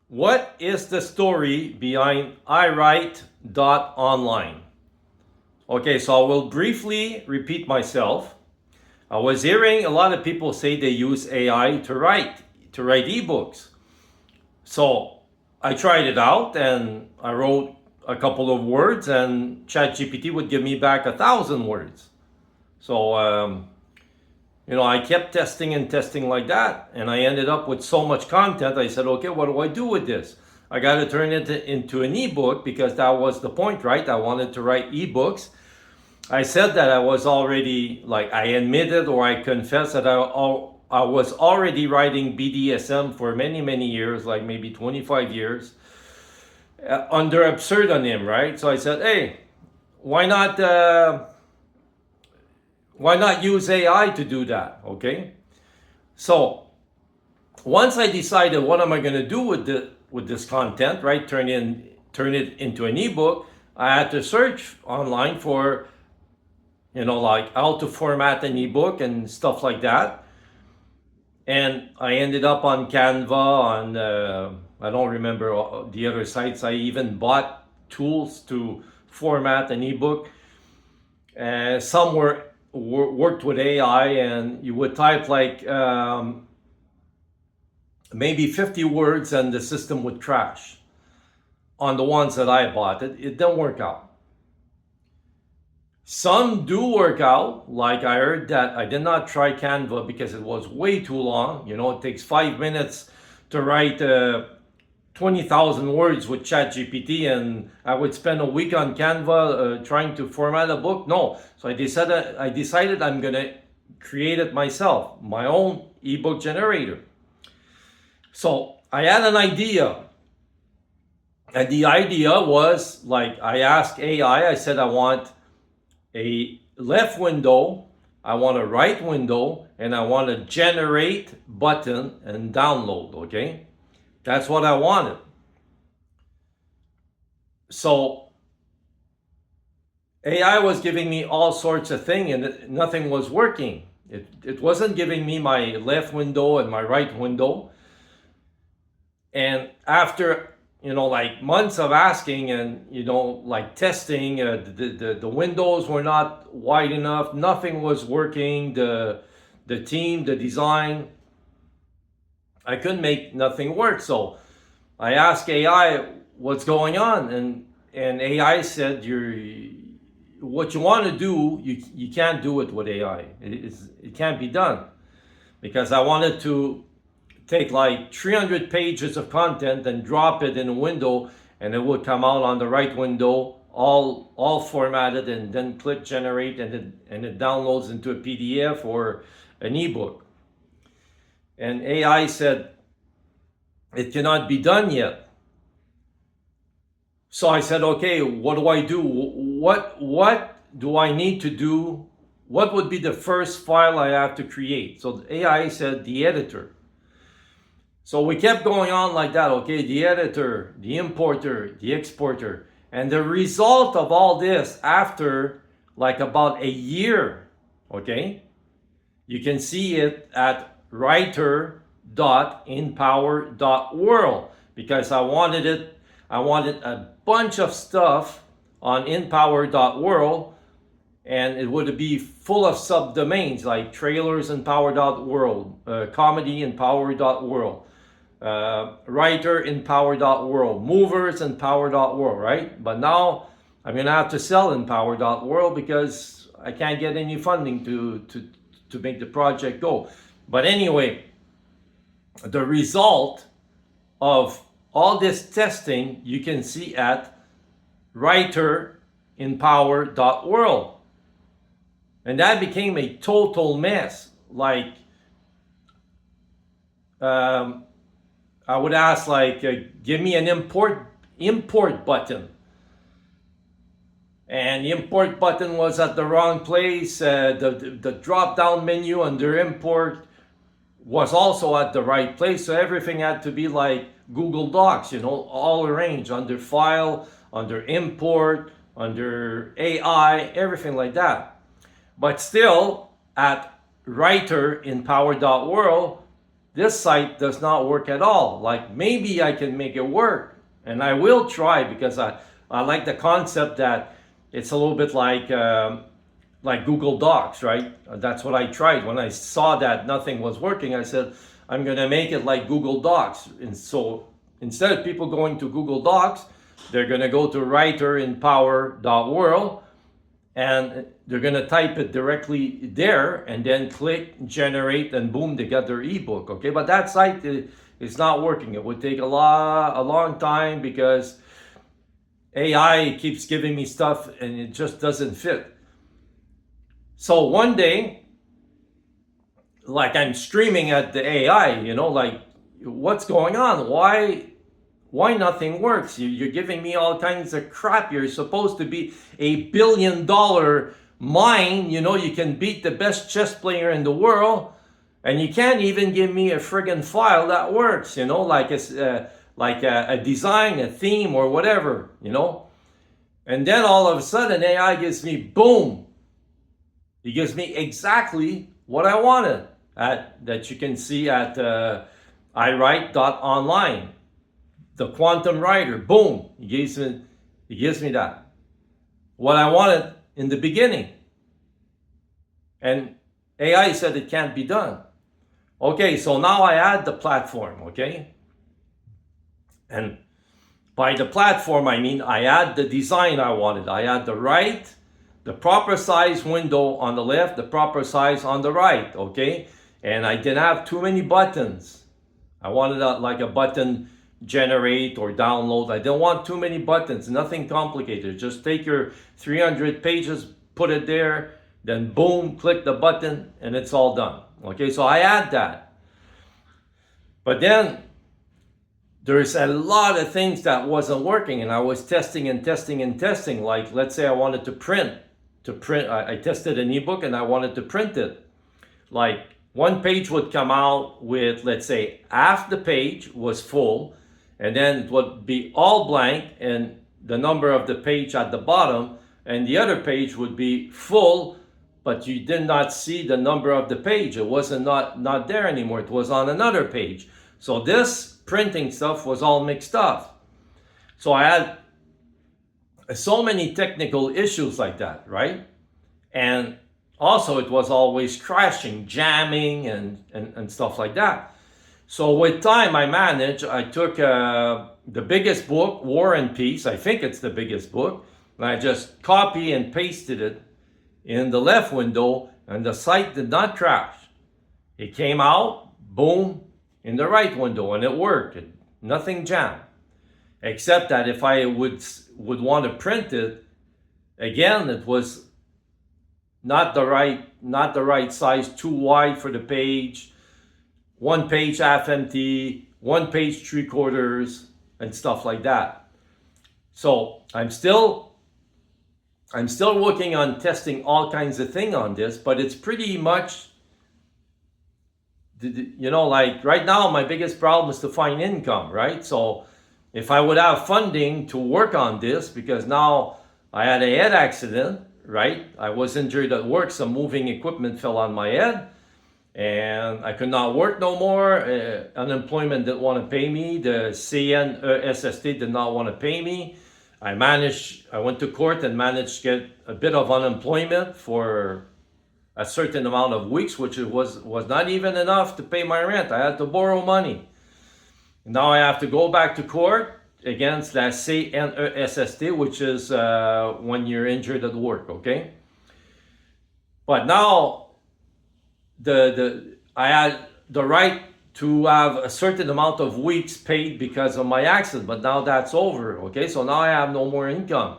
What is the story behind iwrite.online? Okay, so I will briefly repeat myself. I was hearing a lot of people say they use AI to write ebooks. So I tried it out and I wrote a couple of words and ChatGPT would give me back 1,000 words. So I kept testing and testing like that, and I ended up with so much content. I said, okay, what do I do with this? I got to turn it into an ebook, because that was the point, right? I wanted to write ebooks. I said that I was already, I admitted or I confessed that I was already writing BDSM for many, many years, like maybe 25 years, under a pseudonym, right? So I said, hey, why not use AI to do that? Okay. So once I decided what am I going to do with this content, right? Turn it into an ebook. I had to search online for, how to format an ebook and stuff like that. And I ended up on Canva, on I don't remember the other sites. I even bought tools to format an ebook. Some worked with AI, and you would type maybe 50 words and the system would crash. On the ones that I bought, it didn't work out. Some do work out, like I heard that I did not try Canva because it was way too long. It takes 5 minutes to write 20,000 words with ChatGPT, and I would spend a week on Canva trying to format a book. No, so I decided I'm gonna create it myself, my own ebook generator. So I had an idea, and the idea was, I asked AI. I said I want a left window, I want a right window, and I want a generate button and download. Okay, that's what I wanted. So AI was giving me all sorts of things, and nothing was working. It wasn't giving me my left window and my right window. And after months of asking and testing, the windows were not wide enough. Nothing was working. The team, the design, I couldn't make nothing work. So I asked AI what's going on, and AI said, what you want to do, you can't do it with AI. It can't be done, because I wanted to take 300 pages of content and drop it in a window, and it would come out on the right window, all formatted, and then click generate, and it downloads into a PDF or an ebook. And AI said it cannot be done yet. So I said, okay, what do I do? What do I need to do? What would be the first file I have to create? So the AI said the editor. So we kept going on like that. Okay, the editor, the importer, the exporter. And the result of all this, after about a year, okay, you can see it at writer.inpower.world, because I wanted a bunch of stuff on inpower.world, and it would be full of subdomains like trailers in power.world, comedy in power.world, writer in power.world, movers in power.world, right? But now I'm gonna have to sell in power.world because I can't get any funding to make the project go. But anyway, the result of all this testing you can see at writer.inpower.world. And that became a total mess. I would ask, give me an import button. And the import button was at the wrong place. The drop-down menu under import was also at the right place. So everything had to be like Google Docs, all arranged under file, under import, under AI, everything like that. But still, at writer in power.world, this site does not work at all. Like maybe I can make it work, and I will try, because I like the concept that it's a little bit like Google Docs, right? That's what I tried. When I saw that nothing was working, I said, I'm gonna make it like Google Docs. And so instead of people going to Google Docs, they're gonna go to writer.inpower.world, and they're gonna type it directly there and then click generate, and boom, they got their ebook. Okay, but that site is not working. It would take a long time, because AI keeps giving me stuff and it just doesn't fit. So one day, like, I'm screaming at the AI, like, what's going on? Why nothing works? You're giving me all kinds of crap. You're supposed to be $1 billion mind. You can beat the best chess player in the world, and you can't even give me a friggin' file that works, like a design, a theme, or whatever, And then all of a sudden, AI gives me, boom, he gives me exactly what I wanted, that you can see at iwrite.online. The QuantumWriter, boom, he gives me that. What I wanted in the beginning. And AI said it can't be done. Okay, so now I add the platform, okay? And by the platform, I mean I add the design I wanted. I add the proper size window on the left, the proper size on the right, okay? And I didn't have too many buttons. I wanted like a button generate or download. I didn't want too many buttons, nothing complicated. Just take your 300 pages, put it there, then boom, click the button, and it's all done. Okay, so I add that. But then there's a lot of things that wasn't working, and I was testing and testing and testing. Like, let's say I wanted to print. I tested an ebook and I wanted to print it. Like, one page would come out with, let's say, half the page was full, and then it would be all blank, and the number of the page at the bottom, and the other page would be full, but you did not see the number of the page. It wasn't not there anymore. It was on another page. So this printing stuff was all mixed up. So I had so many technical issues like that, right? And also it was always crashing, jamming, and stuff like that. So with time, I took the biggest book, War and Peace. I think it's the biggest book. And I just copy and pasted it in the left window, and the site did not crash. It came out, boom, in the right window, and it worked. Nothing jammed. Except that if I would want to print it, again, it was not the right size, too wide for the page, one page half empty, one page 3/4, and stuff like that. So I'm still working on testing all kinds of things on this, but it's pretty much, like right now, my biggest problem is to find income, right? So if I would have funding to work on this, because now I had a head accident, right? I was injured at work. Some moving equipment fell on my head, and I could not work no more. Unemployment didn't want to pay me. The CNESST did not want to pay me. I went to court and managed to get a bit of unemployment for a certain amount of weeks, which was not even enough to pay my rent. I had to borrow money. Now I have to go back to court against that CNESST, which is when you're injured at work, okay? But now I had the right to have a certain amount of weeks paid because of my accident, but now that's over, okay? So now I have no more income.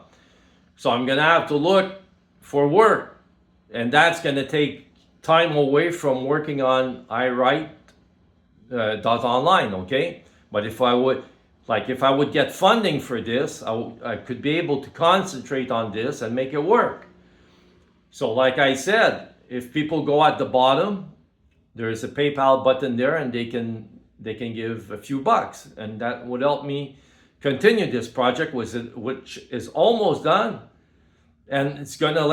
So I'm gonna have to look for work, and that's gonna take time away from working on iwrite.online, okay? But if I would get funding for this, I could be able to concentrate on this and make it work. So like I said, if people go at the bottom, there is a PayPal button there, and they can give a few bucks, and that would help me continue this project, which is almost done, and it's gonna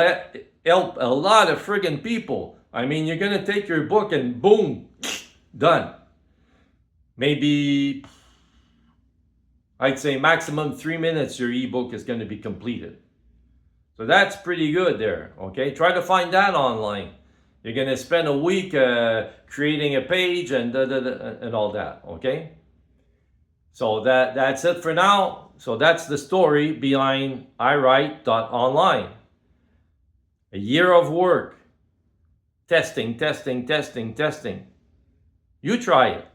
help a lot of friggin' people. I mean, you're gonna take your book and boom, done. maybe I'd say maximum 3 minutes your ebook is going to be completed. So that's pretty good there, okay? Try to find that online. You're going to spend a week creating a page and all that, okay? So that's it for now. So that's the story behind iwrite.online. A year of work. Testing. You try it.